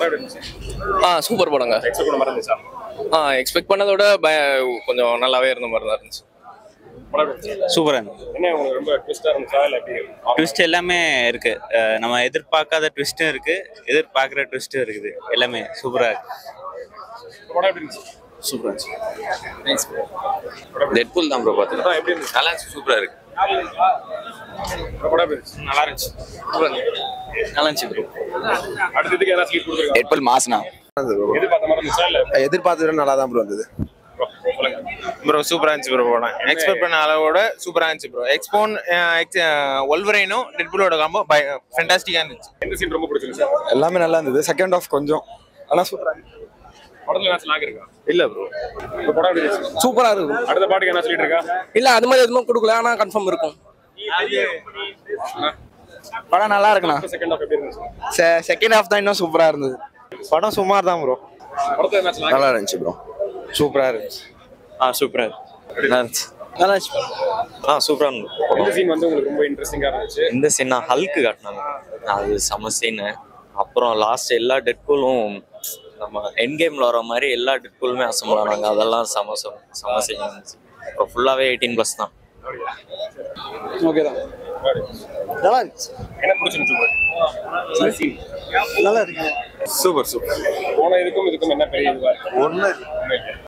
படம் எப்படி இருந்துச்சு? சூப்பர் படங்க. எக்ஸ்பெக்ட் பண்ண மாதிரி இருந்துச்சா? எக்ஸ்பெக்ட் பண்ணதோட கொஞ்சம் நல்லாவே இருந்த மாதிரி தான் இருந்துச்சு. படம் எப்படி இருந்துச்சு? சூப்பராக இருந்துச்சு. என்ன உங்களுக்கு ரொம்ப ட்விஸ்டா இருந்துச்சா இல்லை எப்படி? ட்விஸ்ட் எல்லாமே இருக்கு. நம்ம எதிர்பார்க்காத ட்விஸ்ட்டும் இருக்கு, எதிர்பார்க்குற ட்விஸ்ட்டும் இருக்குது. எல்லாமே சூப்பராக இருக்கு. படம் எப்படி இருந்துச்சு? சூப்பராக இருந்துச்சு. நைஸ். டெட்பூல் தான் ப்ரோ பார்த்து. படம் எப்படி இருந்துச்சு? நல்லா இருந்துச்சு. சூப்பராக இருக்கு. படம் எப்படி இருந்துச்சு? நல்லா இருந்துச்சு. நல்லா இருந்துச்சு ப்ரோ. அடுத்ததுக்கு ஏதாவது ஸ்லீப் கொடுத்துருக்காங்க? டெட்பூல் மாஸ்னா எதிர்பார்த்த மாதிரி இருந்துச்சா இல்லை? எதிர்பார்த்தது நல்லா தான் ப்ரோ இருந்தது. சொல்லுங்க. ப்ரோ சூப்பராக இருந்துச்சு ப்ரோ. படம் எக்ஸ்பெக்ட் பண்ண அளவோட சூப்பராக இருந்துச்சு ப்ரோ. ஒல்வரைனும் டெட்பூலோட காம்போ ஃபென்டாஸ்டிக்காக இருந்துச்சு. எந்த சீன் ரொம்ப பிடிச்சிருந்துச்சு? எல்லாமே நல்லா இருந்தது. செகண்ட் ஆஃப் கொஞ்சம் ஆனால் சூப்பராக படத்துல என்ன லாக் இருக்கா? இல்லை ப்ரோ. இந்த படம் எப்படி இருந்துச்சு? சூப்பரா இருக்கும். அடுத்த பாட்டுக்கு என்ன சொல்லிட்டு இருக்கா? இல்ல அது மாதிரி எதுவும் கொடுக்கல, ஆனா கன்ஃபார்ம் இருக்கும். படம் நல்லா இருக்குண்ணா. செகண்ட் ஆஃப் எப்படி இருந்துச்சு? செகண்ட் ஆஃப் தான் இன்னும் சூப்பராக இருந்தது. படம் சுமார் தான் ப்ரோ. படத்துல என்ன லாக்? நல்லா இருந்துச்சு ப்ரோ. சூப்பராக இருந்துச்சு. சூப்பராக இருக்கு. நல்லா இருந்துச்சு. நல்லா இருந்துச்சு. சூப்பராக இருந்துச்சு. இந்த சீன் வந்து உங்களுக்கு ரொம்ப இன்ட்ரெஸ்டிங்கா இருந்துச்சு. இந்த சீன் ஹல்க்கு காட்டினாங்க, அது செம சீனு. அப்புறம் லாஸ்ட் எல்லா டெட்பூலும் நம்ம என் கேம்ல வர மாதிரி எல்லா டெட்பூலுமே அசம்பிள் ஆனாங்க. அதெல்லாம் செம சீன் இருந்துச்சு. இப்போ ஃபுல்லாகவே 18+ தான். ஓகே தான். நல்லா இருந்துச்சு. என்ன பிடிச்சிருந்துச்சு உங்களுக்கு? இந்த சீன் நல்லா இருக்கு. சூப்பர். போன இதுக்கும் என்ன பெரிய இதுவா இருக்கு? ஒன்று